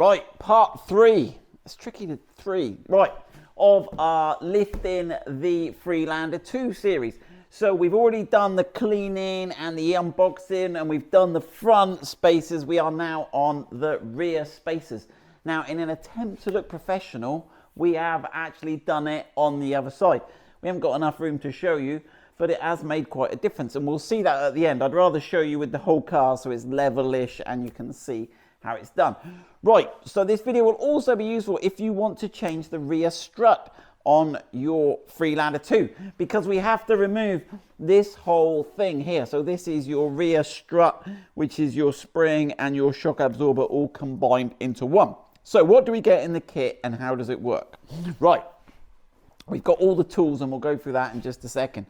Right, part 3. It's tricky to 3. Right, of our Lifting the Freelander 2 series. So we've already done the cleaning and the unboxing, and we've done the front spacers. We are now on the rear spacers. Now, in an attempt to look professional, we have actually done it on the other side. We haven't got enough room to show you, but it has made quite a difference, and we'll see that at the end. I'd rather show you with the whole car so it's level-ish and you can see how it's done. Right, so this video will also be useful if you want to change the rear strut on your Freelander 2, because we have to remove this whole thing here. So this is your rear strut, which is your spring and your shock absorber all combined into one. So what do we get in the kit and how does it work? Right, we've got all the tools and we'll go through that in just a second.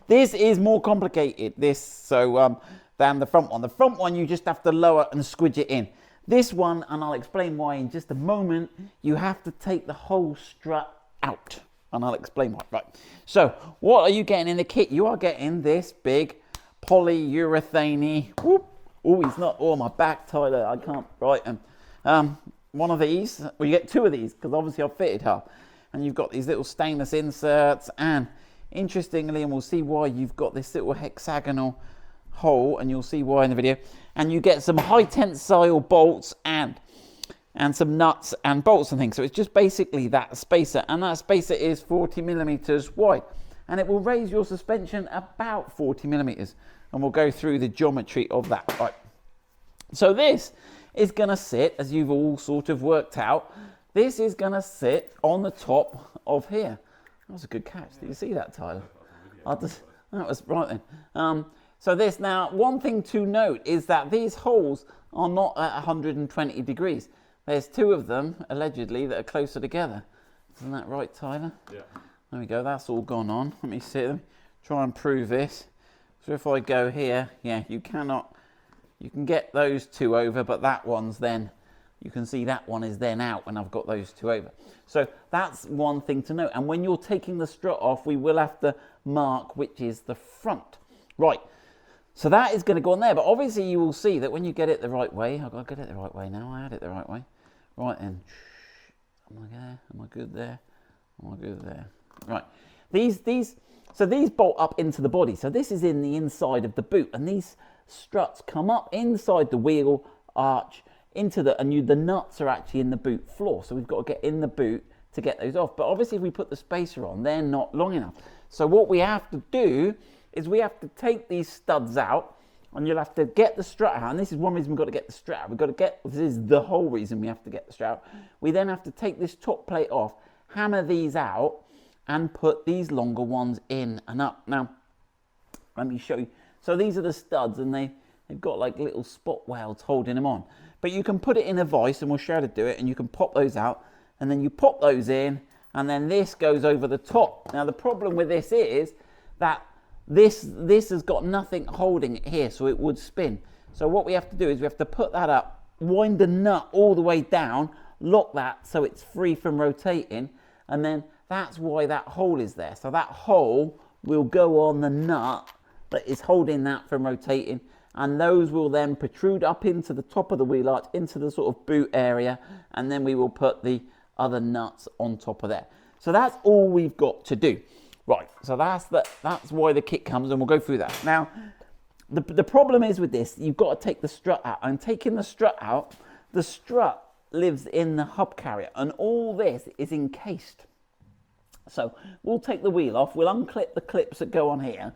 This is more complicated, than the front one. The front one you just have to lower and squidge it in. This one, and I'll explain why in just a moment, you have to take the whole strut out, and I'll explain why. Right, so what are you getting in the kit? You are getting this big polyurethane, oh, he's not, oh, my back, Tyler, I can't, right, one of these, well, you get 2 of these, because obviously I've fitted half, and you've got these little stainless inserts, and interestingly, and we'll see why, you've got this little hexagonal hole, and you'll see why in the video, and you get some high tensile bolts and some nuts and bolts and things. So it's just basically that spacer, and that spacer is 40 millimeters wide, and it will raise your suspension about 40 millimeters, and we'll go through the geometry of that. Right, so this is going to sit, as you've all sort of worked out, this is going to sit on the top of here. That was a good catch. Did you see that, Tyler? That was right then. So this, now, one thing to note is that these holes are not at 120 degrees. There's 2 of them, allegedly, that are closer together. Isn't that right, Tyler? Yeah. There we go, that's all gone on. Let me see, try and prove this. So if I go here, yeah, you can get those 2 over, but that one's then, you can see that one is then out when I've got those 2 over. So that's one thing to note. And when you're taking the strut off, we will have to mark which is the front. Right. So that is going to go on there, but obviously you will see that when you get it the right way, I've got to get it the right way now, I had it the right way. Right then, am I there? Am I good there? Am I good there? Right, these bolt up into the body, so this is in the inside of the boot, and these struts come up inside the wheel arch into the nuts are actually in the boot floor, so we've got to get in the boot to get those off. But obviously if we put the spacer on, they're not long enough. So what we have to do is we have to take these studs out, and you'll have to get the strut out. And this is one reason we've got to get the strut out. This is the whole reason we have to get the strut out. We then have to take this top plate off, hammer these out, and put these longer ones in and up. Now, let me show you. So these are the studs, and they've got like little spot welds holding them on. But you can put it in a vise, and we'll show you how to do it, and you can pop those out, and then you pop those in, and then this goes over the top. Now, the problem with this is that this has got nothing holding it here, so it would spin. So what we have to do is we have to put that up, wind the nut all the way down, lock that so it's free from rotating, and then that's why that hole is there. So that hole will go on the nut that is holding that from rotating, and those will then protrude up into the top of the wheel arch, into the sort of boot area, and then we will put the other nuts on top of there. So that's all we've got to do. Right, so that's why the kit comes, and we'll go through that. Now, the problem is with this, you've got to take the strut out. And taking the strut out, the strut lives in the hub carrier, and all this is encased. So we'll take the wheel off, we'll unclip the clips that go on here,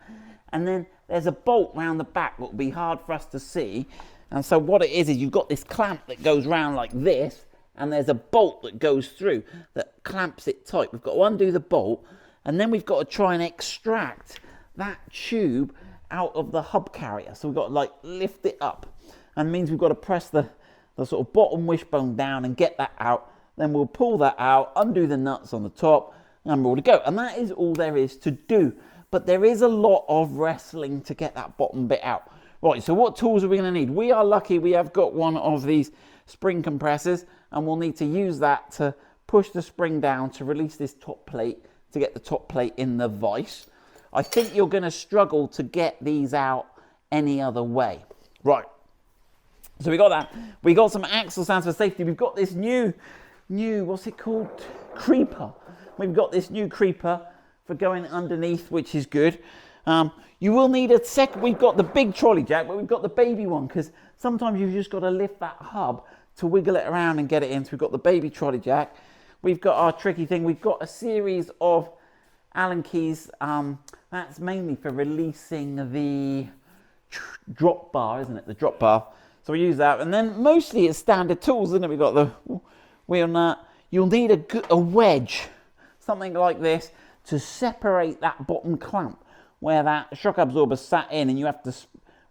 and then there's a bolt round the back that will be hard for us to see. And so what it is you've got this clamp that goes round like this, and there's a bolt that goes through that clamps it tight. We've got to undo the bolt, and then we've got to try and extract that tube out of the hub carrier. So we've got to like lift it up, and means we've got to press the sort of bottom wishbone down and get that out. Then we'll pull that out, undo the nuts on the top, and we're all to go. And that is all there is to do. But there is a lot of wrestling to get that bottom bit out. Right, so what tools are we going to need? We are lucky we have got one of these spring compressors, and we'll need to use that to push the spring down to release this top plate, to get the top plate in the vise. I think you're going to struggle to get these out any other way. Right, So we got that. We got some axle stands for safety. We've got this new, what's it called? Creeper. We've got this new creeper for going underneath, which is good. You will need a second. We've got the big trolley jack, but we've got the baby one because sometimes you've just got to lift that hub to wiggle it around and get it in. So we've got the baby trolley jack. We've got our tricky thing. We've got a series of Allen keys. That's mainly for releasing the drop bar, isn't it? The drop bar. So we use that. And then mostly it's standard tools, isn't it? We've got the wheel nut. You'll need a wedge, something like this, to separate that bottom clamp where that shock absorber sat in, and you have to,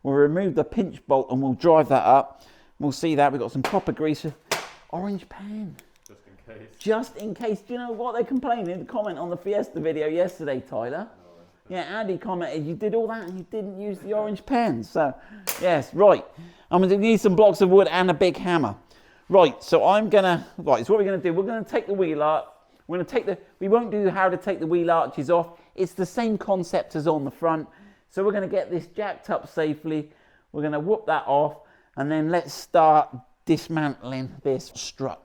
we'll remove the pinch bolt and we'll drive that up. We'll see that. We've got some copper grease, orange pen. Just in case. Just in case. Do you know what they're complaining? The comment on the Fiesta video yesterday, Tyler. Yeah, Andy commented, you did all that and you didn't use the orange pen. So, yes, right. I'm going to need some blocks of wood and a big hammer. Right, so so what we're going to do, we're going to take the wheel arch. We're going to take we won't do how to take the wheel arches off. It's the same concept as on the front. So we're going to get this jacked up safely. We're going to whoop that off. And then let's start dismantling this strut.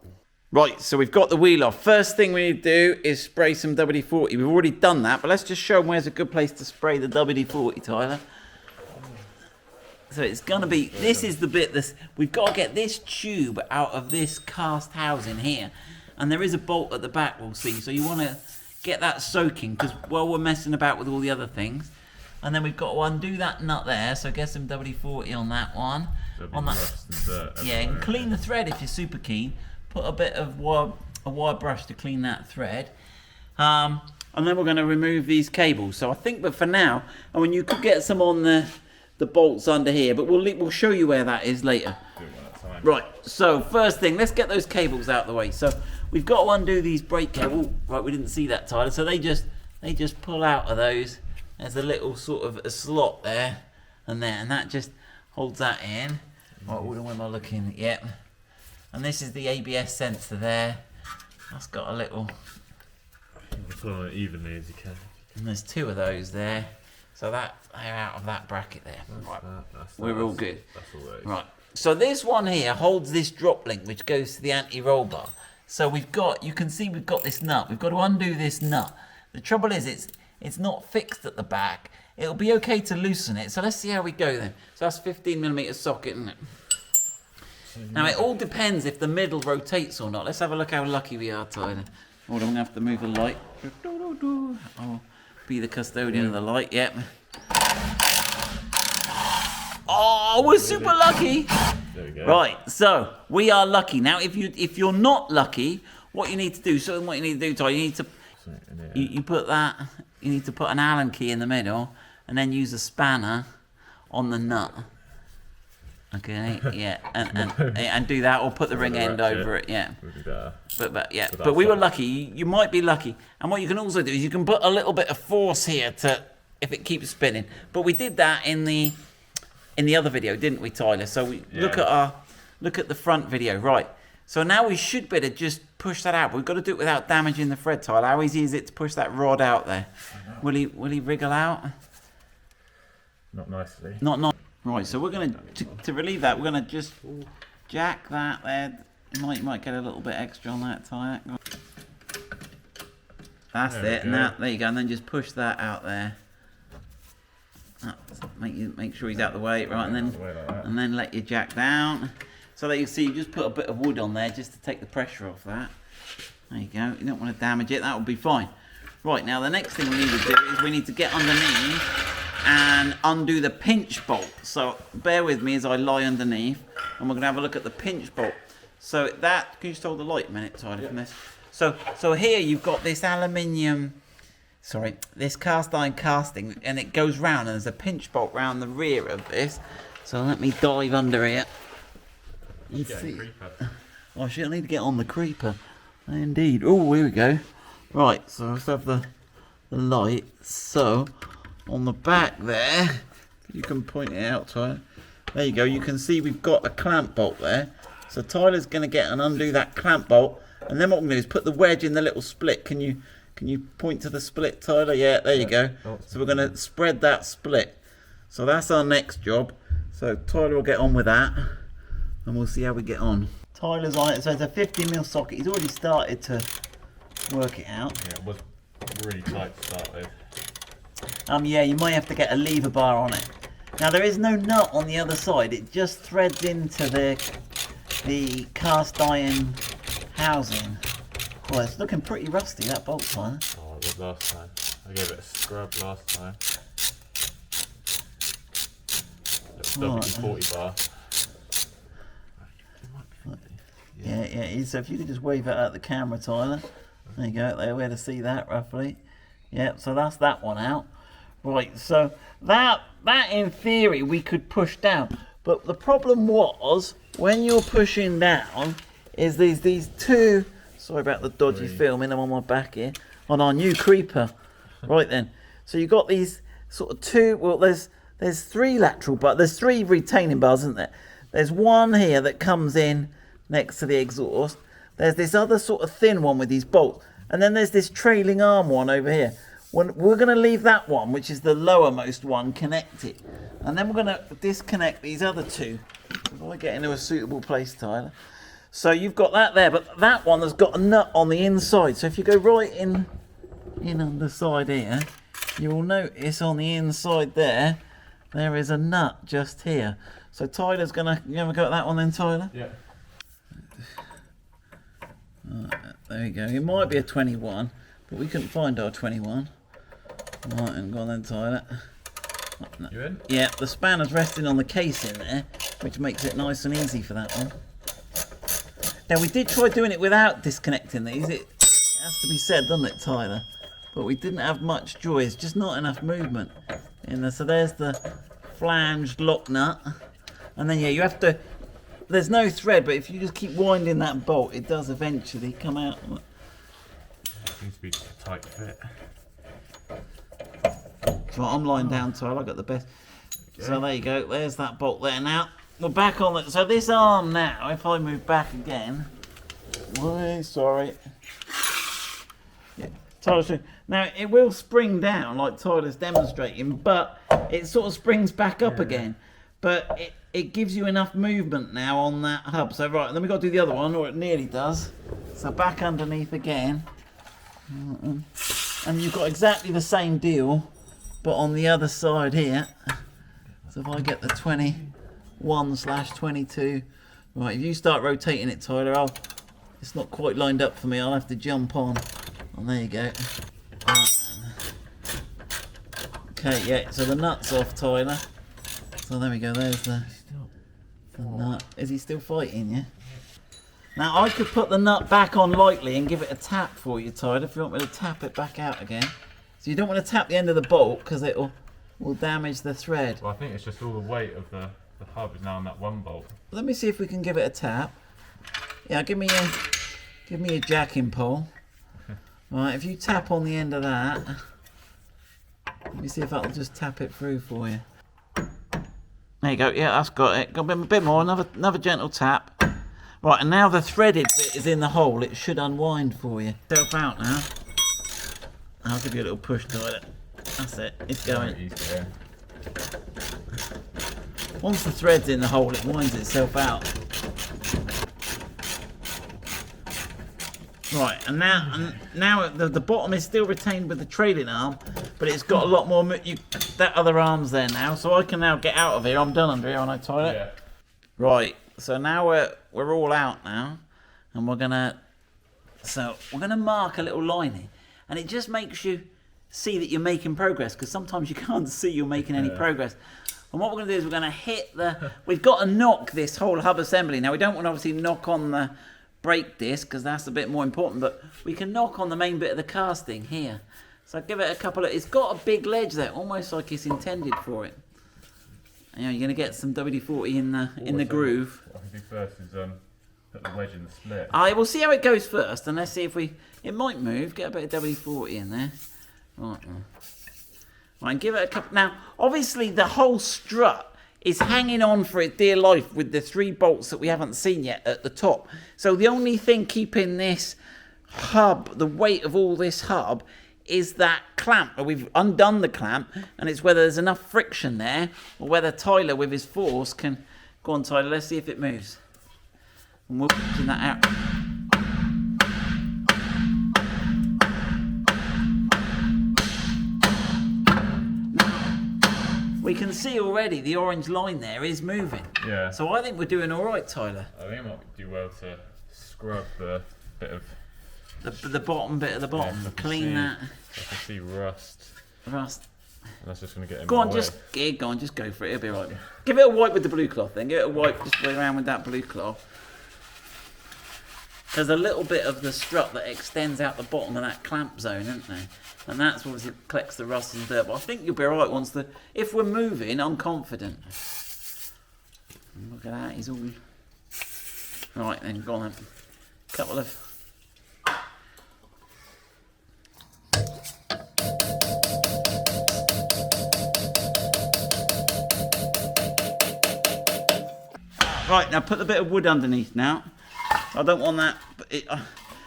Right, so we've got the wheel off. First thing we need to do is spray some WD-40. We've already done that, but let's just show them where's a good place to spray the WD-40, Tyler. So it's going to be, this is the bit, we've got to get this tube out of this cast housing here. And there is a bolt at the back, we'll see. So you want to get that soaking, because while we're messing about with all the other things. And then we've got to undo that nut there, so get some WD-40 on that one. On that, yeah, and clean the thread if you're super keen. Put a bit of a wire brush to clean that thread. And then we're going to remove these cables. So I think, but for now, I mean, you could get some on the bolts under here, but we'll show you where that is later. Right, so first thing, let's get those cables out of the way. So we've got to undo these brake cables. Right, we didn't see that, Tyler. So they just pull out of those. There's a little sort of a slot there and there, and that just holds that in. Right, where am I looking? Yep. And this is the ABS sensor there. That's got a little. Pull on it evenly as you can. And there's two of those there. So they're out of that bracket there. Right. We're all good. That's all right. Right. So this one here holds this drop link which goes to the anti-roll bar. So you can see we've got this nut. We've got to undo this nut. The trouble is it's not fixed at the back. It'll be okay to loosen it. So let's see how we go then. So that's 15mm socket, isn't it? Now it all depends if the middle rotates or not. Let's have a look how lucky we are, Tyler. Hold on, I'm going to have to move the light. I'll be the custodian of the light, yep. Oh, we're super lucky. There we go. Right, so we are lucky. Now if you're not lucky, what you need to do, Tyler, you need to you put that, you need to put an Allen key in the middle and then use a spanner on the nut. Okay, yeah, and do that, or put the ring end over it, yeah. But we were lucky. You might be lucky, and what you can also do is you can put a little bit of force here to, if it keeps spinning. But we did that in the other video, didn't we, Tyler? So we look at the front video, right? So now we should be able to just push that out. But we've got to do it without damaging the thread, Tyler. How easy is it to push that rod out there? Will he wriggle out? Not nicely. Not. Right, so we're going to relieve that, we're going to just jack that there. You might get a little bit extra on that tire. That's it, and there you go, and then just push that out there. Make sure he's out the way, right, and then let your jack down. So that you see, you just put a bit of wood on there just to take the pressure off that. There you go, you don't want to damage it, that will be fine. Right, now the next thing we need to do is we need to get underneath and undo the pinch bolt. So bear with me as I lie underneath, and we're going to have a look at the pinch bolt. So that, can you just hold the light a minute, Tyler, from this? So here you've got this this cast iron casting, and it goes round, and there's a pinch bolt round the rear of this. So let me dive under here. You see? Oh shit, I need to get on the creeper. Indeed. Oh, here we go. Right, so let's have the light. So on the back there, you can point it out, Tyler. There you go. You can see we've got a clamp bolt there. So Tyler's going to get and undo that clamp bolt, and then what I'm going to do is put the wedge in the little split. Can you point to the split, Tyler? Yeah, there you go. So we're going to spread that split. So that's our next job. So Tyler will get on with that. and we'll see how we get on. Tyler's on it, so it's a 50mm socket. He's already started to work it out. Yeah, it was really tight to start with. Yeah, you might have to get a lever bar on it. Now there is no nut on the other side. It just threads into the cast iron housing. Well, it's looking pretty rusty, that bolt, Tyler. Oh, it was last time. I gave it a scrub last time. Little WD-40 bar. Yeah, so if you could just wave it at the camera, Tyler. There you go, there, we're to see that roughly. Yeah, so that's that one out. Right, so that in theory we could push down. But the problem was, when you're pushing down, is these two, sorry about the dodgy filming, I'm on my back here, on our new creeper. Right then, so you've got these sort of two, well there's three lateral, but there's three retaining bars, isn't there? There's one here that comes in next to the exhaust. There's this other sort of thin one with these bolts. And then there's this trailing arm one over here. We're going to leave that one, which is the lowermost one, connected. And then we're going to disconnect these other two. If I get into a suitable place, Tyler. So you've got that there, but that one has got a nut on the inside. So if you go right in on the side here, you will notice on the inside there is a nut just here. So Tyler's going to, you ever got that one then, Tyler? Yeah. There we go. It might be a 21, but we couldn't find our 21. Right, and go on then, Tyler. You in? Yeah, the spanner's resting on the casing there, which makes it nice and easy for that one. Now, we did try doing it without disconnecting these. It has to be said, doesn't it, Tyler? But we didn't have much joy. It's just not enough movement in there. So there's the flanged lock nut. And then, yeah, you have to... There's no thread, but if you just keep winding that bolt, it does eventually come out. It seems to be a tight fit. So I'm lying down, Tyler. I got the best. Okay. So there you go. There's that bolt there. Now we're back on it. So this arm now, if I move back again, sorry. Yeah, Tyler. Now it will spring down like Tyler's demonstrating, but it sort of springs back up again. But it gives you enough movement now on that hub. So right, then we've got to do the other one, or it nearly does. So back underneath again. And you've got exactly the same deal, but on the other side here. So if I get the 21/22, right, if you start rotating it, Tyler, it's not quite lined up for me. I'll have to jump on. And there you go. Okay, yeah, so the nut's off, Tyler. So there we go, there's the nut. Is he still fighting, yeah? Now I could put the nut back on lightly and give it a tap for you, Tyler, if you want me to tap it back out again. So you don't want to tap the end of the bolt because it will damage the thread. Well, I think it's just all the weight of the hub is now on that one bolt. Let me see if we can give it a tap. Yeah, give me a jacking pole. Right, if you tap on the end of that, let me see if that'll just tap it through for you. There you go, yeah, that's got it. Got a bit more, another gentle tap. Right, and now the threaded bit is in the hole. It should unwind for you. Self out now. I'll give you a little push to it. That's it, it's going. Once the thread's in the hole, it winds itself out. Right, and now the bottom is still retained with the trailing arm, but it's got a lot more. That other arm's there now, so I can now get out of here. I'm done under here, aren't I, Tyler? Yeah. Right, so now we're all out now, and we're gonna mark a little line here, and it just makes you see that you're making progress, because sometimes you can't see you're making any progress. And what we're going to do is we're going to hit we've got to knock this whole hub assembly. Now we don't want to obviously knock on the brake disc because that's a bit more important, but we can knock on the main bit of the casting here. So give it a couple of, it's got a big ledge there, almost like it's intended for it. You know, you're going to get some WD-40 in the groove. What I can do first is put the wedge in the split. We'll see how it goes first, and let's see if it might move. Get a bit of WD-40 in there. Right, and give it a couple. Now, obviously, the whole strut is hanging on for its dear life with the 3 bolts that we haven't seen yet at the top. So the only thing keeping this hub, the weight of all this hub, is that clamp. We've undone the clamp, and it's whether there's enough friction there, or whether Tyler, with his force, can... Go on, Tyler, let's see if it moves. And we're putting that out. We can see already the orange line there is moving. Yeah. So I think we're doing all right, Tyler. I think I might do well to scrub the bit of the bottom bit of the bottom. so Clean that. I can see rust. Rust. And that's just going to get in Go my on, way. go on, just go for it. It'll be all right. Give it a wipe with the blue cloth then. Give it a wipe, just play around with that blue cloth. There's a little bit of the strut that extends out the bottom of that clamp zone, isn't there? And that's obviously collects the rust and dirt. But I think you'll be all right once the... If we're moving, I'm confident. Look at that, he's all... Right then, go on then. Couple of... Right, now put the bit of wood underneath now. I don't want that. But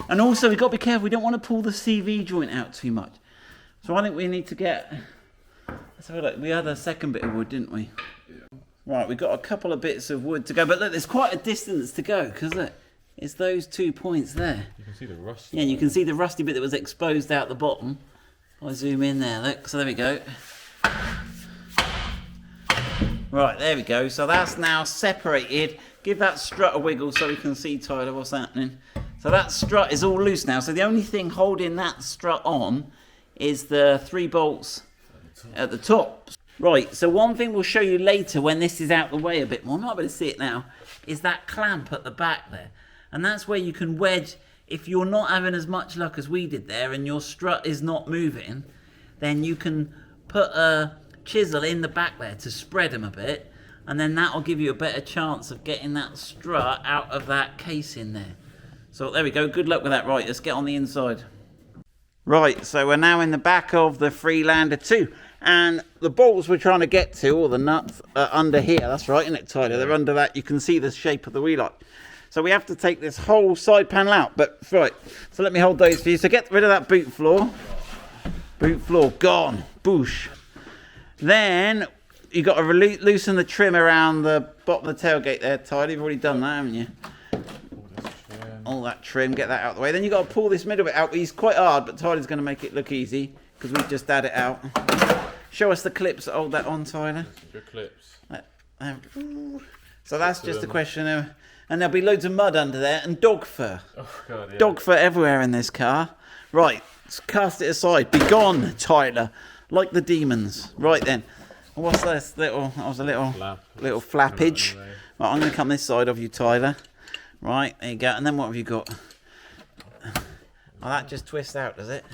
and also, we've got to be careful. We don't want to pull the CV joint out too much. So I think we need to get... Let's have a look. We had a second bit of wood, didn't we? Yeah. Right, we've got a couple of bits of wood to go. But look, there's quite a distance to go. Because look, it's those 2 points there. You can see the rust. Yeah, and you can see the rusty bit that was exposed out the bottom. I zoom in there, look. So there we go. Right, there we go. So that's now separated. Give that strut a wiggle so we can see, Tyler, what's happening. So that strut is all loose now. So the only thing holding that strut on is the 3 bolts at the top. Right, so one thing we'll show you later when this is out the way a bit more, I'm not able to see it now, is that clamp at the back there. And that's where you can wedge, if you're not having as much luck as we did there and your strut is not moving, then you can put a chisel in the back there to spread them a bit, and then that'll give you a better chance of getting that strut out of that case in there. So there we go, good luck with that. Right, let's get on the inside. Right, so we're now in the back of the Freelander 2, and the bolts we're trying to get to, or the nuts, are under here. That's right, isn't it, Tyler? They're under that. You can see the shape of the wheel arch. So we have to take this whole side panel out, but right, so let me hold those for you. So get rid of that boot floor. Boot floor, gone, boosh. Then you've got to loosen the trim around the bottom of the tailgate there, Tyler. You've already done that, haven't you? All that trim, get that out of the way. Then you've got to pull this middle bit out. It's quite hard, but Tyler's going to make it look easy because we've just had it out. Show us the clips that hold that on, Tyler. Your clips. So that's just a question of... And there'll be loads of mud under there and dog fur. Oh, God, yeah. Dog fur everywhere in this car. Right, let's cast it aside. Be gone, Tyler. Like the demons. Right then. What's this little... That was a little flappage. Right, I'm going to come this side of you, Tyler. Right, there you go. And then what have you got? Oh, that just twists out, does it?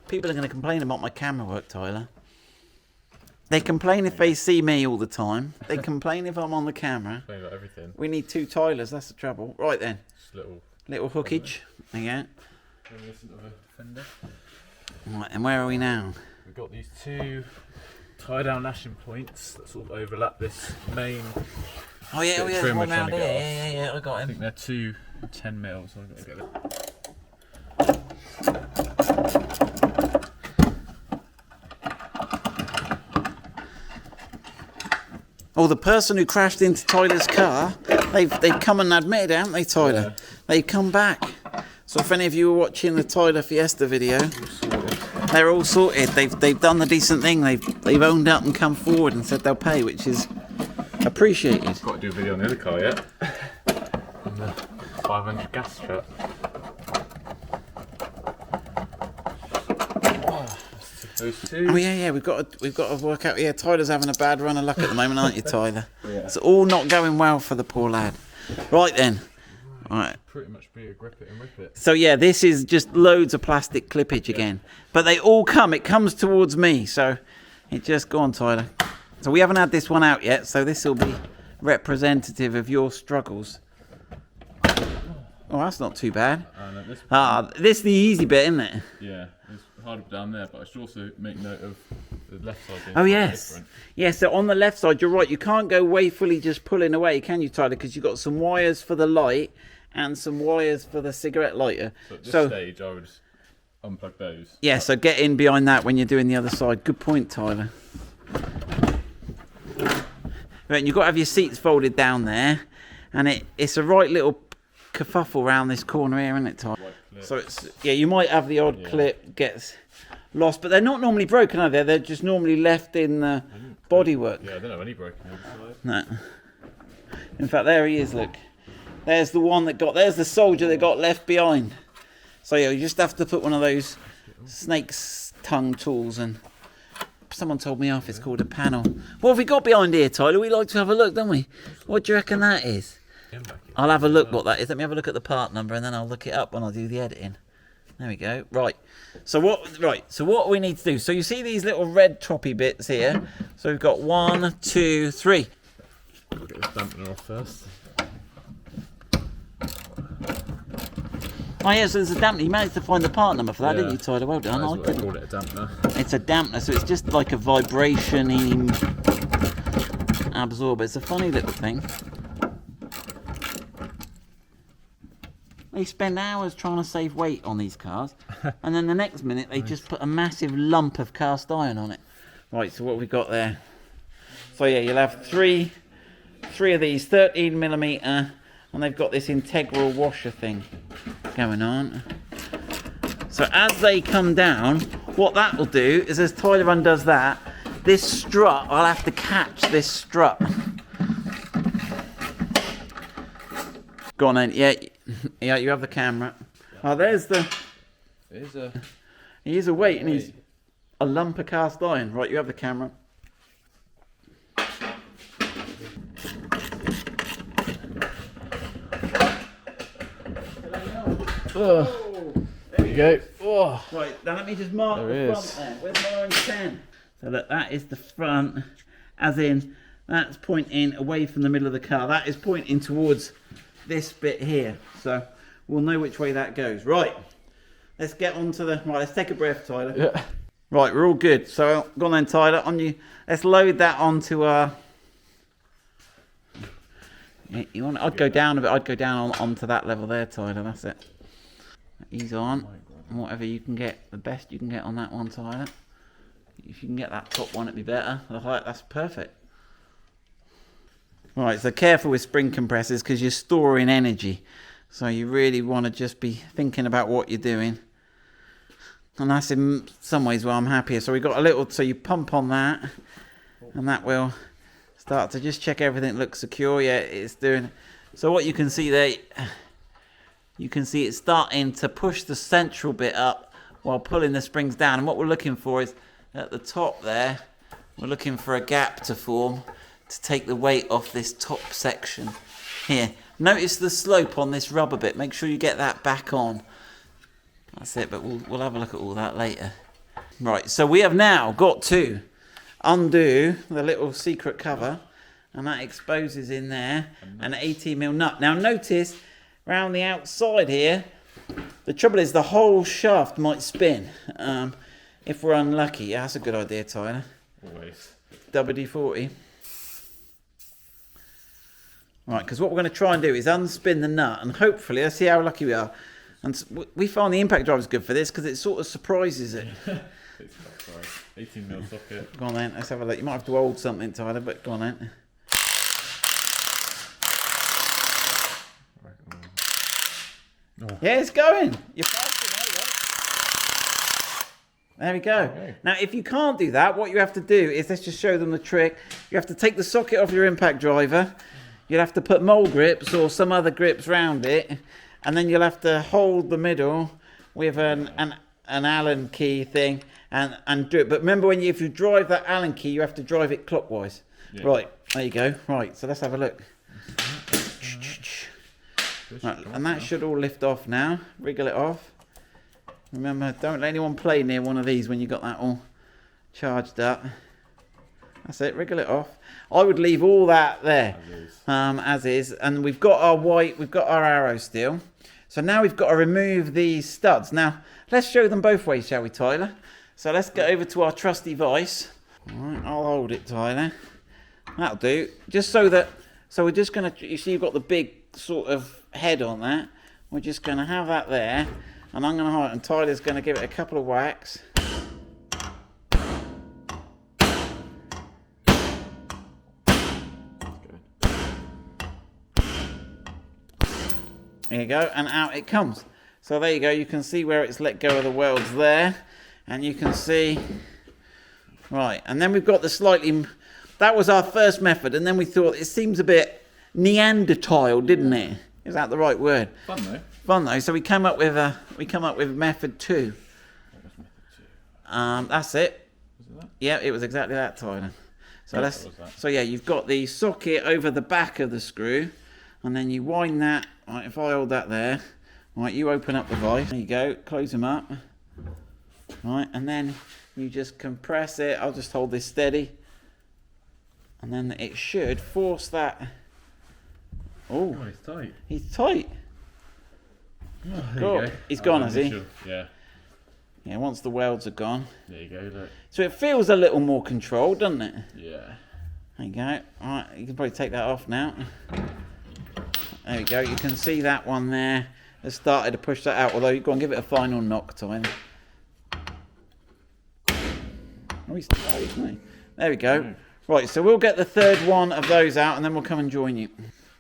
People are going to complain about my camera work, Tyler. They complain if they see me all the time. They complain if I'm on the camera. Complain about everything. We need 2 Tylers, that's the trouble. Right then. Just little hookage. There you go. Reminiscent of a fender. Right, and where are we now? We've got these 2 tie-down lashing points that sort of overlap this main... Oh yeah, bit of there's trim one we're trying round to here. get Yeah, I got I him. think they're 2 10 mils, so I've got to get it. Oh, the person who crashed into Tyler's car, they've come and admitted, haven't they, Tyler? Yeah. They've come back. So if any of you were watching the Tyler Fiesta video, they're all sorted. They've done the decent thing. They've owned up and come forward and said they'll pay, which is appreciated. I've got to do a video on the other car yet. On the 500 gas truck. Those 2. Oh yeah, we've got to work out. Yeah, Tyler's having a bad run of luck at the moment, aren't you, Tyler? Yeah. It's all not going well for the poor lad. Right then. Right. Pretty much be a grip it and rip it. So yeah, this is just loads of plastic clippage again. But they all come. It comes towards me. So it just go on, Tyler. So we haven't had this one out yet. So this will be representative of your struggles. Oh, that's not too bad. This is the easy bit, isn't it? Yeah, it's harder down there, but I should also make note of the left side. Oh yes, yeah. So on the left side, you're right. You can't go wayfully just pulling away, can you, Tyler? Because you've got some wires for the light and some wires for the cigarette lighter. So at this stage, I would just unplug those. Yeah. So get in behind that when you're doing the other side. Good point, Tyler. Right, and you've got to have your seats folded down there, and it's a right little kerfuffle around this corner here, isn't it, Tyler? Clip. So it's, yeah, you might have the odd clip gets lost, but they're not normally broken, are they? They're just normally left in the bodywork. Yeah, I don't have any broken over side. No. In fact, there he is, look. There's the one that got, there's the soldier that got left behind. So yeah, you just have to put one of those snake's tongue tools, and someone told me off, it's called a panel. What have we got behind here, Tyler? We like to have a look, don't we? What do you reckon that is? I'll have a look what that is. Let me have a look at the part number and then I'll look it up when I do the editing. There we go. Right. So what we need to do. So you see these little red toppy bits here. So we've got 1, 2, 3. I'll get this dampener off first. Oh yeah, so there's a dampener. You managed to find the part number for that, didn't you, Tyler? Well done. That's what they call it, a dampener. It's a dampener, so it's just like a vibration-y absorber. It's a funny little thing. They spend hours trying to save weight on these cars, and then the next minute they just put a massive lump of cast iron on it. Right, so what have we got there? So yeah, you'll have three of these 13mm, and they've got this integral washer thing going on. So as they come down, what that will do is, as Tyler undoes that, this strut, I'll have to catch this strut. Go on then, yeah, you have the camera. Oh, there's the... He is a weight, and he's a lump of cast iron. Right, you have the camera. Oh, there you go. Oh. Right, now let me just mark the front there. Where's my orange pen? So that is the front, as in, that's pointing away from the middle of the car. That is pointing towards this bit here. So we'll know which way that goes. Right, let's get on to the... Right, let's take a breath, Tyler. Yeah. Right, we're all good. So go on then, Tyler. On you. Let's load that onto our... You want? I'd go down a bit. I'd go down onto that level there, Tyler. That's it. Ease on. And whatever you can get, the best you can get on that one, Tyler. If you can get that top one, it'd be better. The height, that's perfect. Right, so careful with spring compressors because you're storing energy. So you really want to just be thinking about what you're doing. And that's in some ways where I'm happier. So we've got a little, so you pump on that, and that will start to just check everything looks secure. Yeah, it's doing. So what you can see there, you can see it's starting to push the central bit up while pulling the springs down. And what we're looking for is at the top there, we're looking for a gap to form to take the weight off this top section here. Notice the slope on this rubber bit. Make sure you get that back on. That's it, but we'll have a look at all that later. Right, so we have now got to undo the little secret cover, and that exposes in there an 18mm nut. Now notice around the outside here, the trouble is the whole shaft might spin if we're unlucky. Yeah, that's a good idea, Tyler. Always. WD-40. Right, because what we're going to try and do is unspin the nut, and hopefully, let's see how lucky we are. And we find the impact driver is good for this because it sort of surprises it. 18mm socket. Go on then, let's have a look. You might have to hold something, Tyler, but go on then. Oh. Yeah, it's going. You're passing over. There we go. Okay. Now, if you can't do that, what you have to do is, let's just show them the trick. You have to take the socket off your impact driver. You'll have to put mole grips or some other grips round it. And then you'll have to hold the middle with an Allen key thing and do it. But remember, if you drive that Allen key, you have to drive it clockwise. Yeah. Right, there you go. Right, so let's have a look. Right, and that should all lift off now. Wriggle it off. Remember, don't let anyone play near one of these when you got that all charged up. That's it, wriggle it off. I would leave all that there as is. And we've got our white, we've got our arrow steel. So now we've got to remove these studs. Now, let's show them both ways, shall we, Tyler? So let's get over to our trusty vise. All right, I'll hold it, Tyler. That'll do. Just so that, so we're just going to, you see you've got the big sort of head on that. We're just going to have that there. And I'm going to hold it, and Tyler's going to give it a couple of whacks. There you go, and out it comes. So there you go, you can see where it's let go of the welds there, and you can see, right, and then we've got the slightly, that was our first method, and then we thought it seems a bit Neanderthal, didn't it? Is that the right word? Fun though. Fun though. So we come up with method 2. What was method 2? That's it. Was it that? Yeah, it was exactly that, Tyler. So Yeah, that's that was that. so yeah, you've got the socket over the back of the screw, and then you wind that. Right, if I hold that there, right, you open up the vise. There you go. Close them up. Right, and then you just compress it. I'll just hold this steady, and then it should force that. Oh, he's tight. He's tight. Oh, there Cool. you go. He's That gone, was has he? initial. Yeah. Yeah, once the welds are gone. There you go. Look. So it feels a little more controlled, doesn't it? Yeah. There you go. Alright, you can probably take that off now. There we go. You can see that one there has started to push that out, although you go and give it a final knock time. Oh, he's tight, isn't he? There we go. Right, so we'll get the third one of those out and then we'll come and join you.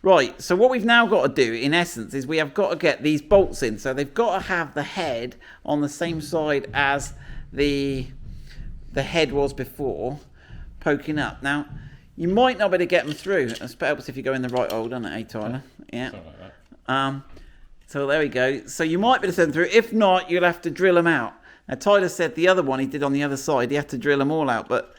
Right, so what we've now got to do, in essence, is we have got to get these bolts in. So they've got to have the head on the same side as the head was before, poking up. Now, you might not be able to get them through. It helps if you go in the right hole, doesn't it, eh, Tyler? Yeah. Something like that. So there we go. So you might be able to send them through. If not, you'll have to drill them out. Now, Tyler said the other one he did on the other side, he had to drill them all out. But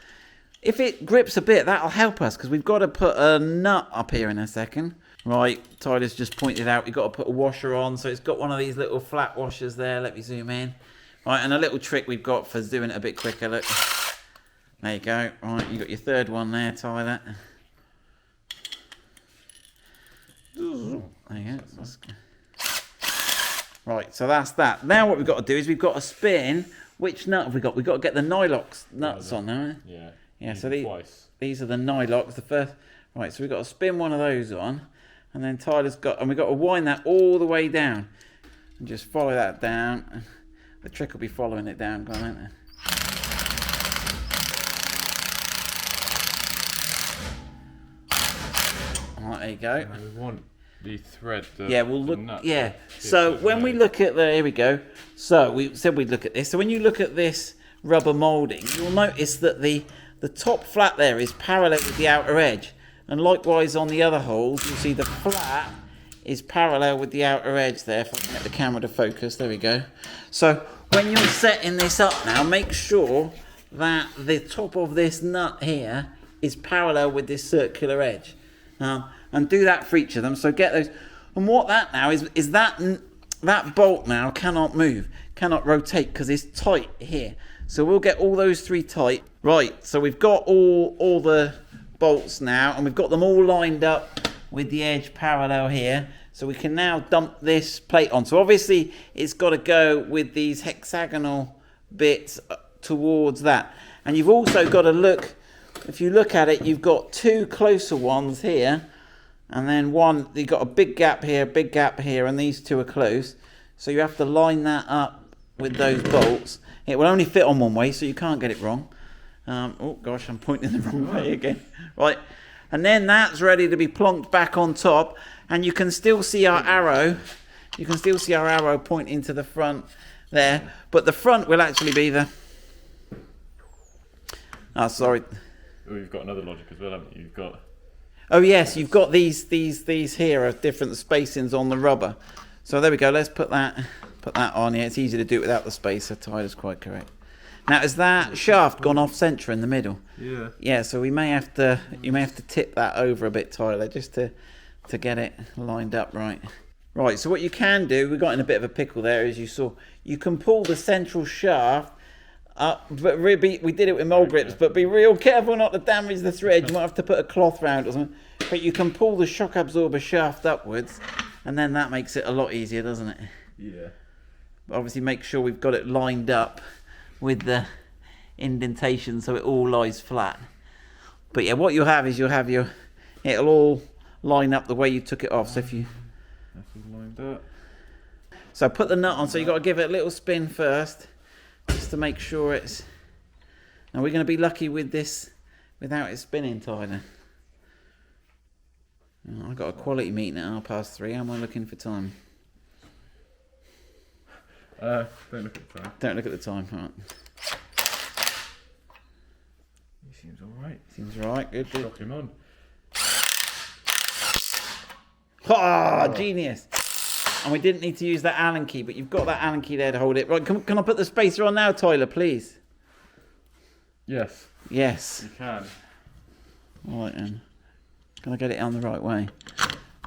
if it grips a bit, that'll help us, because we've got to put a nut up here in a second. Right, Tyler's just pointed out we've got to put a washer on. So it's got one of these little flat washers there. Let me zoom in. Right, and a little trick we've got for doing it a bit quicker. Look. There you go. Right, you got your third one there, Tyler. There you go. Right, so that's that. Now what we've got to do is we've got to spin. Which nut have we got? We've got to get the nylox nuts on, haven't we? Yeah. Yeah, so Twice. these are the nylox. The first. Right, so we've got to spin one of those on. And then Tyler's got, and we've got to wind that all the way down. And just follow that down. The trick will be following it down, won't it? Alright, there you go. And we want the thread. Yeah, we'll look. nut Yeah. to So fit when we those. look at the, here we go. So we said we'd look at this. So when you look at this rubber molding, you'll notice that the top flat there is parallel with the outer edge, and likewise on the other holes, you'll see the flat is parallel with the outer edge there. If I can get the camera to focus, there we go. So when you're setting this up now, make sure that the top of this nut here is parallel with this circular edge. And do that for each of them. So get those. And what that now is that bolt now cannot move, cannot rotate, because it's tight here. So we'll get all those three tight. Right, so we've got all the bolts now, and we've got them all lined up with the edge parallel here. So we can now dump this plate on. So obviously it's got to go with these hexagonal bits towards that. And you've also got to look, if you look at it, you've got two closer ones here, and then one, you've got a big gap here, and these two are close. So you have to line that up with those bolts. It will only fit on one way, so you can't get it wrong. Oh gosh, I'm pointing the wrong way again. Right, and then that's ready to be plonked back on top, and you can still see our arrow. You can still see our arrow pointing to the front there, but the front will actually be the. Oh, sorry. Oh, you've got another logic as well, haven't you? You've got. Oh yes, you've got these here are different spacings on the rubber. So there we go. Let's put that on here. It's easy to do it without the spacer. Tyler's quite correct. Now, is that shaft gone off centre in the middle? Yeah. Yeah. So you may have to tip that over a bit, Tyler, just to get it lined up right. Right. So what you can do, we got in a bit of a pickle there, as you saw. You can pull the central shaft up, but we did it with mold grips. But be real careful not to damage the thread. You might have to put a cloth round or something. But you can pull the shock absorber shaft upwards, and then that makes it a lot easier, doesn't it? Yeah. But obviously, make sure we've got it lined up with the indentation so it all lies flat. But yeah, what you'll have is it'll all line up the way you took it off. So if you That's all lined up. so put the nut on, so you got to give it a little spin first, just to make sure it's. Now we're going to be lucky with this without it spinning, Tyler. Oh, I've got a quality meeting at 3:30. How am I looking for time? Don't look at the time. Don't look at the time. Right. He seems alright. Seems alright. Good. Lock him on. Ah, genius. And we didn't need to use that Allen key, but you've got that Allen key there to hold it. Right, can I put the spacer on now, Tyler, please? Yes. Yes. You can. All right then. Can I get it on the right way?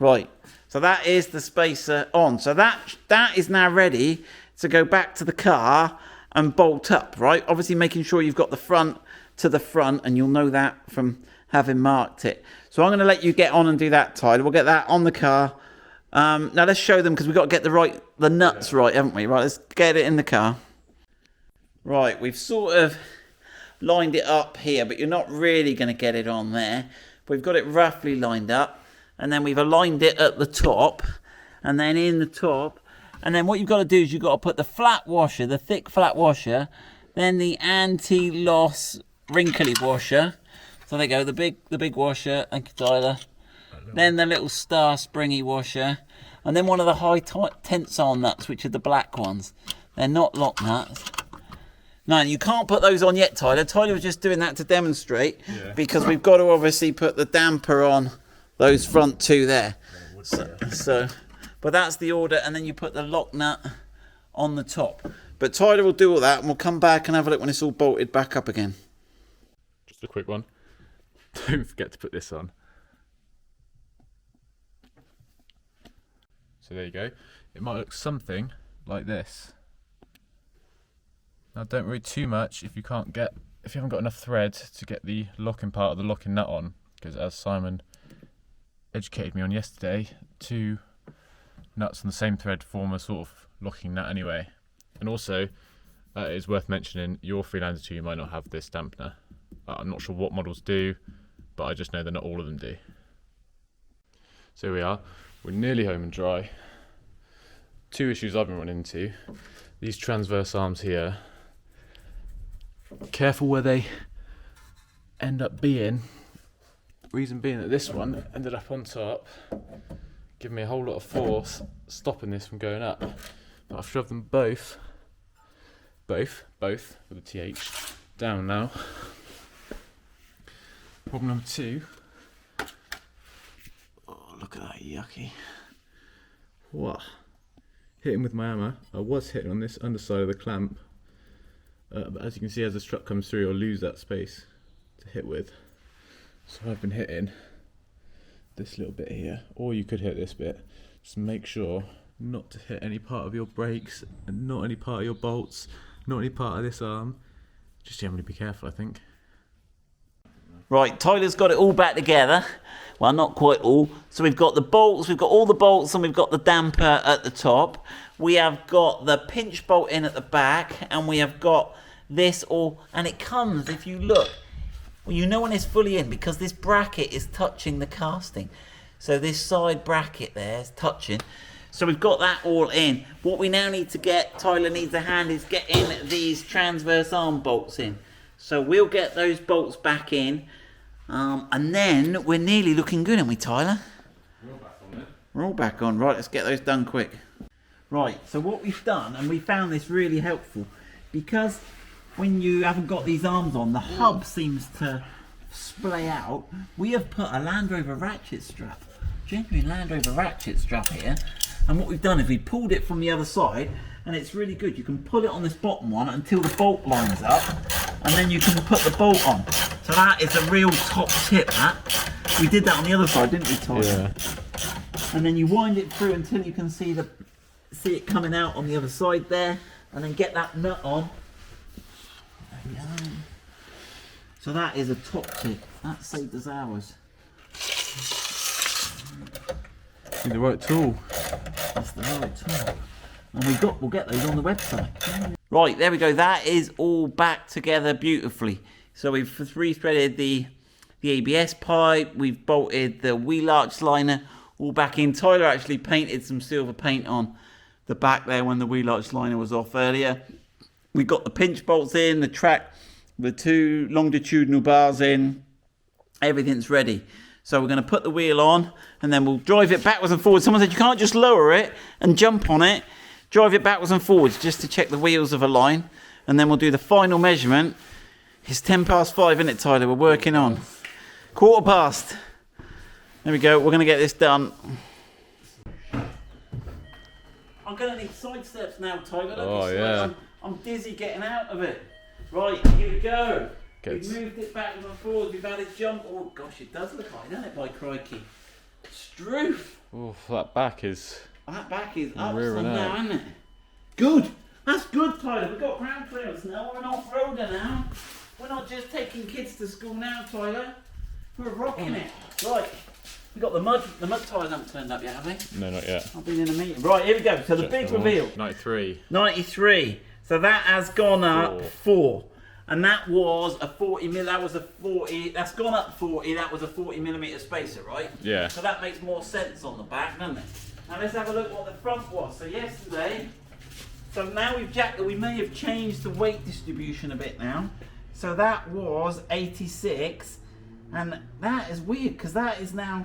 Right. So that is the spacer on. So that is now ready to go back to the car and bolt up, right? Obviously making sure you've got the front to the front, and you'll know that from having marked it. So I'm going to let you get on and do that, Tyler. We'll get that on the car. Now let's show them, because we've got to get the nuts right, haven't we? Right, let's get it in the car. Right, we've sort of lined it up here, but you're not really going to get it on there. We've got it roughly lined up, and then we've aligned it at the top, and then in the top, and then what you've got to do is you've got to put the flat washer, the thick flat washer, then the anti-loss wrinkly washer. So there you go, the big washer. Thank you, Tyler. Then the little star springy washer, and then one of the high tensile nuts, which are the black ones. They're not lock nuts. No, you can't put those on yet, Tyler. Tyler was just doing that to demonstrate, because we've got to obviously put the damper on those front two there. But that's the order, and then you put the lock nut on the top. But Tyler will do all that, and we'll come back and have a look when it's all bolted back up again. Just a quick one. Don't forget to put this on. So there you go. It might look something like this. Now don't worry too much if you haven't got enough thread to get the locking part of the locking nut on, because as Simon educated me on yesterday, 2 nuts on the same thread form a sort of locking nut anyway. And also, it is worth mentioning, your Freelander 2 might not have this dampener. I'm not sure what models do, but I just know that not all of them do. So here we are. We're nearly home and dry. 2 issues I've been running into. These transverse arms here. Careful where they end up being. Reason being that this one ended up on top, giving me a whole lot of force, stopping this from going up. But I've shoved them both with a TH, down now. Problem number 2. Oh, look at that, yucky. What? Hitting with my hammer. I was hitting on this underside of the clamp. But as you can see, as the strut comes through, I'll lose that space to hit with. So I've been hitting this little bit here, or you could hit this bit. Just make sure not to hit any part of your brakes, and not any part of your bolts, not any part of this arm. Just generally be careful, I think. Right, Tyler's got it all back together. Well, not quite all. So we've got the bolts, we've got all the bolts, and we've got the damper at the top. We have got the pinch bolt in at the back, and we have got this all, and it comes, if you look, well, you know when it's fully in, because this bracket is touching the casting. So this side bracket there is touching. So we've got that all in. What we now need to get, Tyler needs a hand, is getting these transverse arm bolts in. So we'll get those bolts back in, and then we're nearly looking good, aren't we, Tyler? We're all back on it. We're all back on. Right, let's get those done quick. Right, so what we've done, and we found this really helpful, because when you haven't got these arms on, the hub seems to splay out. We have put a Land Rover ratchet strap, genuine Land Rover ratchet strap here, and what we've done is we pulled it from the other side, and it's really good. You can pull it on this bottom one until the bolt lines up, and then you can put the bolt on. So that is a real top tip, that. We did that on the other side, didn't we, Tyler? Yeah. And then you wind it through until you can see it coming out on the other side there, and then get that nut on. There we go. So that is a top tip. That saved us hours. Need the right tool. That's the right tool. And we'll get those on the website. Right, there we go. That is all back together beautifully. So we've re-threaded the ABS pipe. We've bolted the wheel arch liner all back in. Tyler actually painted some silver paint on the back there when the wheel arch liner was off earlier. We've got the pinch bolts in, the track, the 2 longitudinal bars in. Everything's ready. So we're going to put the wheel on, and then we'll drive it backwards and forwards. Someone said you can't just lower it and jump on it. drive it backwards and forwards just to check the wheels of a line, and then we'll do the final measurement. It's 5:10, isn't it, Tyler? We're working on. 5:15. There we go. We're going to get this done. I'm going to need side steps now, Tyler. Oh, yeah. I'm dizzy getting out of it. Right, here we go. We've moved it backwards and forwards. We've had it jump. Oh, gosh, it does look high, doesn't it, by crikey? Strut. Oh, that back is... That back is up rearing now, out. isn't it? Good. That's good, Tyler. We've got ground clearance now. We're an off-roader now. We're not just taking kids to school now, Tyler. We're rocking it. Right. We got the mud tyres haven't turned up yet, have they? No, not yet. I've been in a meeting. Right, here we go. So the big reveal. 93. 93. So that has gone up 4. And that was a 40 mil. That was a 40. That's gone up 40. That was a 40 millimeter spacer, right? Yeah. So that makes more sense on the back, doesn't it? Now let's have a look what the front was. So yesterday. So now we may have changed the weight distribution a bit now. So that was 86, and that is weird because that is now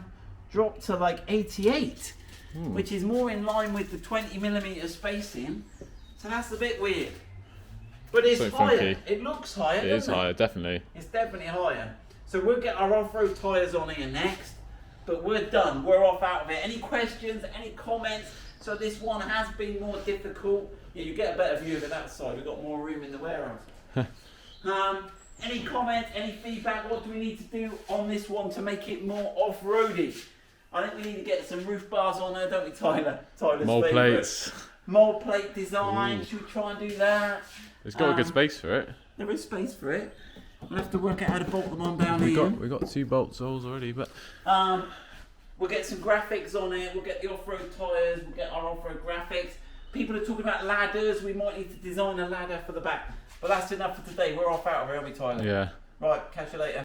dropped to like 88, which is more in line with the 20 millimeter spacing. So that's a bit weird. But it's So higher. funky. It looks higher. It is doesn't higher, definitely. It's definitely higher. So we'll get our off-road tyres on here next. But we're done. We're off out of it. Any questions? Any comments? So this one has been more difficult. Yeah, you get a better view of it that side. We've got more room in the warehouse. Any comments? Any feedback? What do we need to do on this one to make it more off-roady? I think we need to get some roof bars on there, don't we, Tyler? Tyler's Mold favourite. plates. Mold plate design. Should we try and do that? It's got a good space for it. There is space for it. We'll have to work out how to bolt them on down here. We got 2 bolt holes already, but we'll get some graphics on it. We'll get the off-road tyres. We'll get our off-road graphics. People are talking about ladders. We might need to design a ladder for the back. But that's enough for today. We're off out of here, aren't we, Tyler? yeah. Right, catch you later.